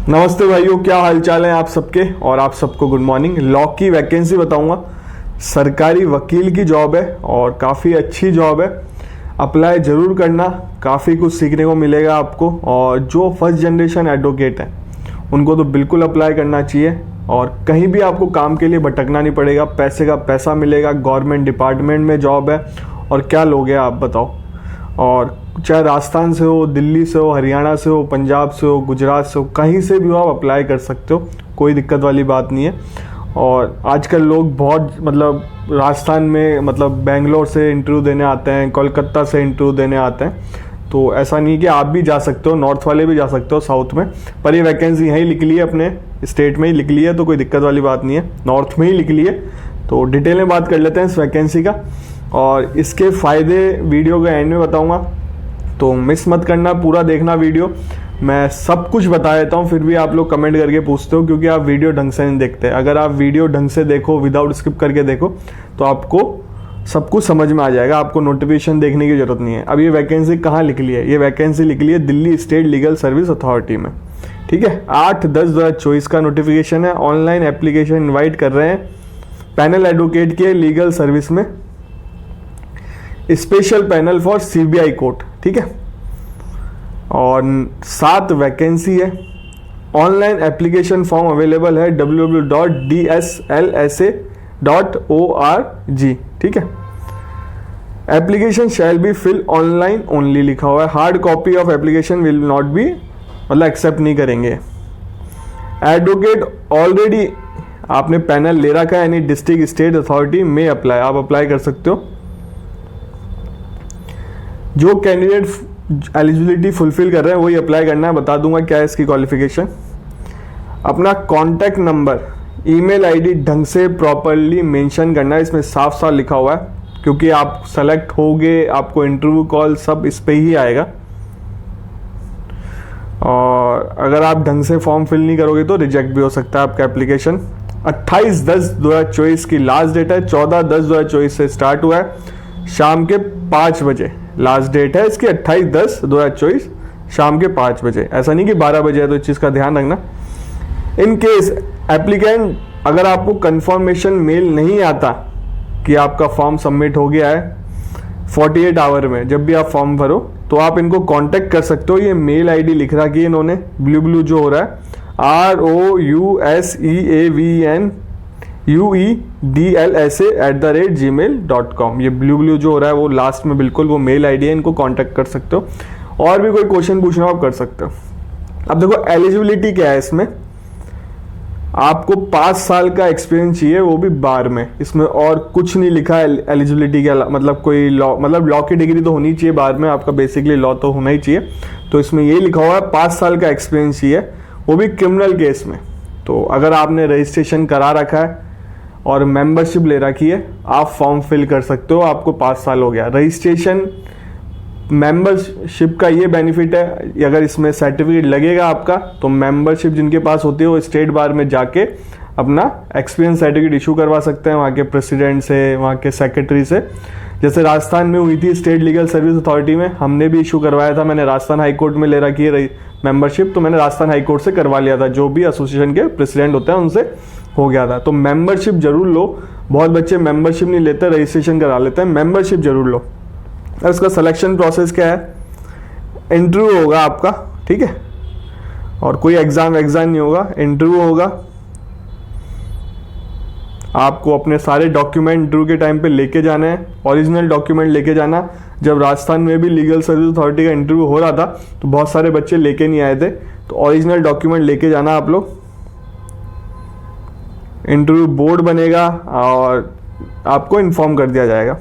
नमस्ते भाइयों, क्या हालचाल है आप सबके। और आप सबको गुड मॉर्निंग। लॉ की वैकेंसी बताऊंगा। सरकारी वकील की जॉब है और काफ़ी अच्छी जॉब है। अप्लाई ज़रूर करना, काफ़ी कुछ सीखने को मिलेगा आपको। और जो फर्स्ट जनरेशन एडवोकेट हैं उनको तो बिल्कुल अप्लाई करना चाहिए। और कहीं भी आपको काम के लिए भटकना नहीं पड़ेगा, पैसे का पैसा मिलेगा। गवर्नमेंट डिपार्टमेंट में जॉब है और क्या लोगे आप बताओ। और चाहे राजस्थान से हो, दिल्ली से हो, हरियाणा से हो, पंजाब से हो, गुजरात से हो, कहीं से भी हो आप अप्लाई कर सकते हो, कोई दिक्कत वाली बात नहीं है। और आजकल लोग बहुत राजस्थान में बेंगलोर से इंटरव्यू देने आते हैं, कोलकाता से इंटरव्यू देने आते हैं। तो ऐसा नहीं कि आप भी जा सकते हो, नॉर्थ वाले भी जा सकते हो साउथ में। पर ये वैकेंसी यहीं लिख ली है, अपने स्टेट में ही लिख ली है, तो कोई दिक्कत वाली बात नहीं है। नॉर्थ में ही लिख ली है। तो डिटेल में बात कर लेते हैं इस वैकेंसी का और इसके फ़ायदे वीडियो के एंड में बताऊँगा, तो मिस मत करना, पूरा देखना वीडियो। मैं सब कुछ बता देता हूँ, फिर भी आप लोग कमेंट करके पूछते हो क्योंकि आप वीडियो ढंग से नहीं देखते। अगर आप वीडियो ढंग से देखो, विदाउट स्किप करके देखो, तो आपको सब कुछ समझ में आ जाएगा। आपको नोटिफिकेशन देखने की ज़रूरत नहीं है। अब ये वैकेंसी कहाँ लिख ली है? ये वैकेंसी लिख ली है Delhi state legal service authority में। ठीक है, 8/10/2024 का नोटिफिकेशन है। ऑनलाइन एप्लीकेशन इन्वाइट कर रहे हैं पैनल एडवोकेट के लीगल सर्विस में, special panel for CBI court. ठीक है, और 7 वैकेंसी है। ऑनलाइन एप्लीकेशन फॉर्म अवेलेबल है www.dslsa.org। ठीक है, application shall be fill online only लिखा हुआ है। Hard copy of application will not be, accept नहीं करेंगे। एडवोकेट ऑलरेडी आपने पैनल ले रखा है, यानी डिस्ट्रिक्ट स्टेट अथॉरिटी में अप्लाई, आप अप्लाई कर सकते हो। जो कैंडिडेट एलिजिबिलिटी फुलफिल कर रहे हैं वही अप्लाई करना है। बता दूंगा क्या है इसकी क्वालिफिकेशन। अपना कॉन्टैक्ट नंबर, ईमेल आईडी ढंग से प्रॉपरली मेंशन करना है। इसमें साफ साफ लिखा हुआ है क्योंकि आप सेलेक्ट होगे, आपको इंटरव्यू कॉल सब इस पे ही आएगा। और अगर आप ढंग से फॉर्म फिल नहीं करोगे तो रिजेक्ट भी हो सकता है आपका एप्लीकेशन। 28/10/2024 की लास्ट डेट है। 14/10/2024 से स्टार्ट हुआ है, शाम के 5 बजे लास्ट डेट है इसकी। 28/10/2024 शाम के 5 बजे, ऐसा नहीं कि 12 बजे है, तो इस चीज़ का ध्यान रखना। इन केस एप्लीकेंट, अगर आपको कंफर्मेशन मेल नहीं आता कि आपका फॉर्म सबमिट हो गया है 48 आवर में, जब भी आप फॉर्म भरो तो आप इनको कांटेक्ट कर सकते हो। ये मेल आईडी लिख रहा कि इन्होंने ब्लू जो हो रहा है ROUSEAVNUEDLSA@gmail.com, ये ब्लू जो हो रहा है वो लास्ट में बिल्कुल वो मेल आईडी है, इनको कांटेक्ट कर सकते हो। और भी कोई क्वेश्चन पूछना हो आप कर सकते हो। अब देखो एलिजिबिलिटी क्या है इसमें। आपको 5 साल का एक्सपीरियंस चाहिए, वो भी बार में। इसमें और कुछ नहीं लिखा है एलिजिबिलिटी के, कोई लॉ, लॉ की डिग्री तो होनी चाहिए बार में, आपका बेसिकली लॉ तो होना ही चाहिए। तो इसमें ये लिखा हुआ है 5 साल का एक्सपीरियंस चाहिए, वो भी क्रिमिनल केस में। तो अगर आपने रजिस्ट्रेशन करा रखा है और मेंबरशिप ले रखी है, आप फॉर्म फिल कर सकते हो। आपको 5 साल हो गया। रजिस्ट्रेशन मेंबरशिप का ये बेनिफिट है, अगर इसमें सर्टिफिकेट लगेगा आपका, तो मेंबरशिप जिनके पास होती है वो स्टेट बार में जाके अपना एक्सपीरियंस सर्टिफिकेट इशू करवा सकते हैं वहाँ के प्रेसिडेंट से, वहाँ के सेक्रेटरी से। जैसे राजस्थान में हुई थी स्टेट लीगल सर्विस अथॉरिटी में, हमने भी इशू करवाया था। मैंने राजस्थान हाई कोर्ट में ले रखी है मेंबरशिप, तो मैंने राजस्थान हाई कोर्ट से करवा लिया था। जो भी एसोसिएशन के प्रेसिडेंट होते हैं उनसे हो गया था। तो मेंबरशिप जरूर लो। बहुत बच्चे मेंबरशिप नहीं लेते, रजिस्ट्रेशन करा लेते हैं। मेंबरशिप जरूर लो। और इसका सिलेक्शन प्रोसेस क्या है? इंटरव्यू होगा आपका, ठीक है, और कोई एग्जाम नहीं होगा, इंटरव्यू होगा। आपको अपने सारे डॉक्यूमेंट इंटरव्यू के टाइम पे लेके जाने हैं, ओरिजिनल डॉक्यूमेंट लेके जाना। जब राजस्थान में भी लीगल सर्विस अथॉरिटी का इंटरव्यू हो रहा था तो बहुत सारे बच्चे लेके नहीं आए थे, तो ओरिजिनल डॉक्यूमेंट लेके जाना आप लोग। इंटरव्यू बोर्ड बनेगा और आपको इन्फॉर्म कर दिया जाएगा।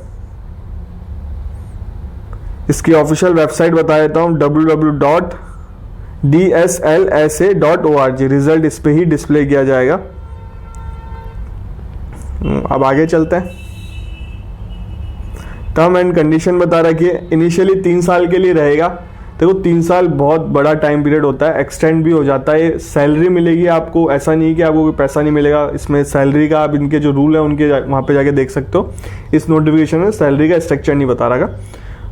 इसकी ऑफिशियल वेबसाइट बता देता हूँ, www.dslsa.org। रिजल्ट इस पे ही डिस्प्ले किया जाएगा। अब आगे चलते हैं। टर्म एंड कंडीशन बता रखी है। इनिशियली 3 साल के लिए रहेगा। देखो 3 साल बहुत बड़ा टाइम पीरियड होता है, एक्सटेंड भी हो जाता है। सैलरी मिलेगी आपको, ऐसा नहीं कि आपको कोई पैसा नहीं मिलेगा। इसमें सैलरी का आप इनके जो रूल है उनके वहाँ पे जाके देख सकते हो। इस नोटिफिकेशन में सैलरी का स्ट्रक्चर नहीं बता रहा।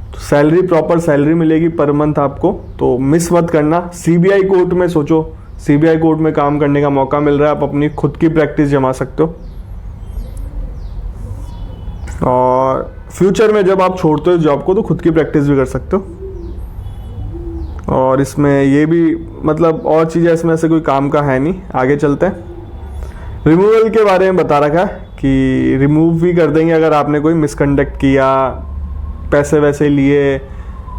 तो सैलरी, प्रॉपर सैलरी मिलेगी पर मंथ आपको, तो मिस मत करना। सीबीआई कोर्ट में सोचो सीबीआई कोर्ट में काम करने का मौका मिल रहा है, आप अपनी खुद की प्रैक्टिस जमा सकते हो। और फ्यूचर में जब आप छोड़ते हो जॉब को तो खुद की प्रैक्टिस भी कर सकते हो। और इसमें ये भी मतलब और चीज़ें इसमें ऐसे कोई काम का है नहीं। आगे चलते हैं। रिमूवल के बारे में बता रखा है कि रिमूव भी कर देंगे अगर आपने कोई मिसकंडक्ट किया, पैसे वैसे लिए,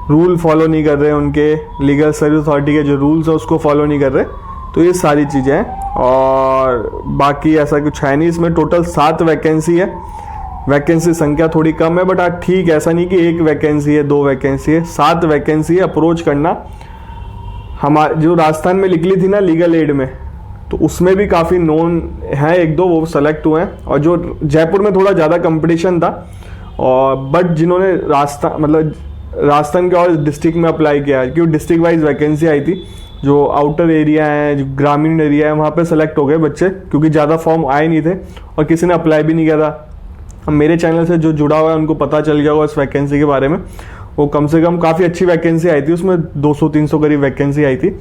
रूल फॉलो नहीं कर रहे उनके, लीगल सर्विस अथॉरिटी के जो रूल्स है उसको फॉलो नहीं कर रहे, तो ये सारी चीज़ें हैं। और बाकी ऐसा कुछ है नहीं। इसमें टोटल 7 वैकेंसी है। वैकेंसी संख्या थोड़ी कम है बट ठीक, ऐसा नहीं कि 1 वैकेंसी है 2 वैकेंसी है, 7 वैकेंसी है। अप्रोच करना। हमारे जो राजस्थान में निकली थी ना लीगल एड में, तो उसमें भी काफ़ी नोन हैं 1-2, वो सेलेक्ट हुए हैं। और जो जयपुर में थोड़ा ज़्यादा कंपटीशन था, और बट जिन्होंने राजस्थान के और डिस्ट्रिक्ट में अप्लाई किया है, क्योंकि डिस्ट्रिक्ट वाइज वैकेंसी आई थी, जो आउटर एरिया है, जो ग्रामीण एरिया है, वहाँ पे सेलेक्ट हो गए बच्चे, क्योंकि ज़्यादा फॉर्म आए नहीं थे और किसी ने अप्लाई भी नहीं किया था। अब मेरे चैनल से जो जुड़ा हुआ है उनको पता चल गया होगा इस वैकेंसी के बारे में। वो कम से कम काफ़ी अच्छी वैकेंसी आई थी, उसमें 200-300 करीब वैकेंसी आई थी,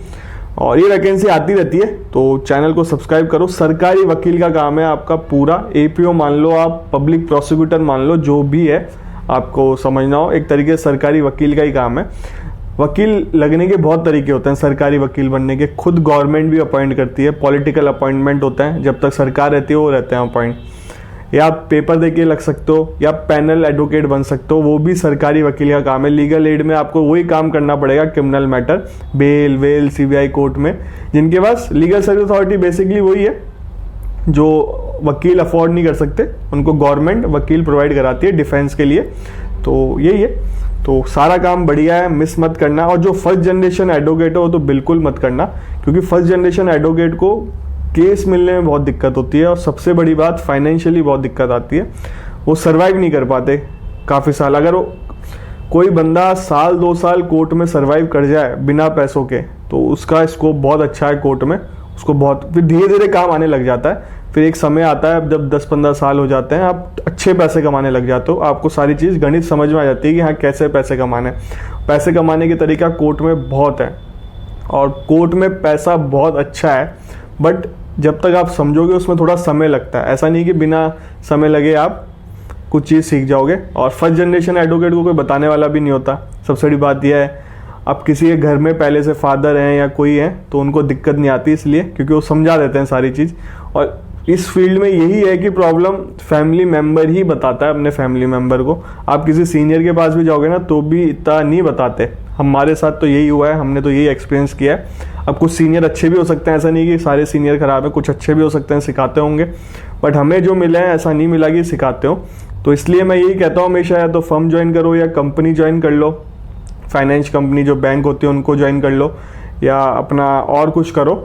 और ये वैकेंसी आती रहती है। तो चैनल को सब्सक्राइब करो। सरकारी वकील का काम है आपका पूरा, एपीओ मान लो आप, पब्लिक प्रोसिक्यूटर मान लो, जो भी है आपको समझना हो, एक तरीके से सरकारी वकील का ही काम है। वकील लगने के बहुत तरीके होते हैं सरकारी वकील बनने के। खुद गवर्नमेंट भी अपॉइंट करती है, पॉलिटिकल अपॉइंटमेंट होता है, जब तक सरकार रहती है वो रहते हैं अपॉइंट, या आप पेपर देके लग सकते हो, या पैनल एडवोकेट बन सकते हो, वो भी सरकारी वकील का काम है। लीगल एड में आपको वही काम करना पड़ेगा, criminal matter, bail well, CBI court में। जिनके पास लीगल सर्विस अथॉरिटी बेसिकली वही है, जो वकील अफोर्ड नहीं कर सकते, उनको गवर्नमेंट वकील प्रोवाइड कराती है डिफेंस के लिए। तो यही है। तो सारा काम बढ़िया है, मिस मत करना। और जो फर्स्ट जनरेशन एडवोकेट है वो तो बिल्कुल मत करना, क्योंकि फर्स्ट जनरेशन एडवोकेट को केस मिलने में बहुत दिक्कत होती है, और सबसे बड़ी बात फाइनेंशियली बहुत दिक्कत आती है। वो सर्वाइव नहीं कर पाते काफ़ी साल। अगर वो कोई बंदा 1-2 साल कोर्ट में सर्वाइव कर जाए बिना पैसों के, तो उसका स्कोप बहुत अच्छा है कोर्ट में, उसको बहुत फिर धीरे धीरे काम आने लग जाता है। फिर एक समय आता है जब 10-15 साल हो जाते हैं, आप अच्छे पैसे कमाने लग जाते हो, आपको सारी चीज़ गणित समझ में आ जाती है कि हाँ कैसे पैसे कमाने। पैसे कमाने के तरीका कोर्ट में बहुत है, और कोर्ट में पैसा बहुत अच्छा है, बट जब तक आप समझोगे उसमें थोड़ा समय लगता है। ऐसा नहीं कि बिना समय लगे आप कुछ चीज़ सीख जाओगे। और फर्स्ट जनरेशन एडवोकेट को कोई बताने वाला भी नहीं होता। सबसे बड़ी बात यह है, अब किसी के घर में पहले से फादर हैं या कोई है तो उनको दिक्कत नहीं आती, इसलिए क्योंकि वो समझा देते हैं सारी चीज़। और इस फील्ड में यही है कि प्रॉब्लम फैमिली मेम्बर ही बताता है अपने फैमिली मेम्बर को। आप किसी सीनियर के पास भी जाओगे ना तो भी इतना नहीं बताते। हमारे साथ तो यही हुआ है, हमने तो यही एक्सपीरियंस किया है। अब कुछ सीनियर अच्छे भी हो सकते हैं, ऐसा नहीं कि सारे सीनियर खराब है, कुछ अच्छे भी हो सकते हैं, सिखाते होंगे, बट हमें जो मिला है ऐसा नहीं मिला कि सिखाते हो। तो इसलिए मैं यही कहता हूँ हमेशा, या तो फर्म ज्वाइन करो या कंपनी ज्वाइन कर लो, फाइनेंस कंपनी जो बैंक होती है उनको ज्वाइन कर लो, या अपना और कुछ करो।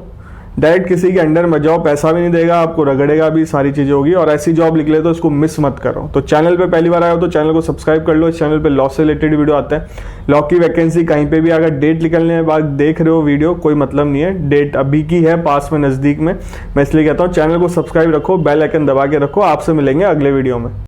डायरेक्ट किसी के अंडर मत जाओ, पैसा भी नहीं देगा आपको, रगड़ेगा भी, सारी चीज़ें होगी। और ऐसी जॉब निकले तो इसको मिस मत करो। तो चैनल पे पहली बार आए हो तो चैनल को सब्सक्राइब कर लो। इस चैनल पे लॉ से रिलेटेड वीडियो आता है। लॉ की वैकेंसी कहीं पे भी अगर डेट निकलने के बाद देख रहे हो वीडियो, कोई मतलब नहीं है, डेट अभी की है, पास में, नज़दीक में। मैं इसलिए कहता हूँ चैनल को सब्सक्राइब रखो, बेल आइकन दबा के रखो। आपसे मिलेंगे अगले वीडियो में।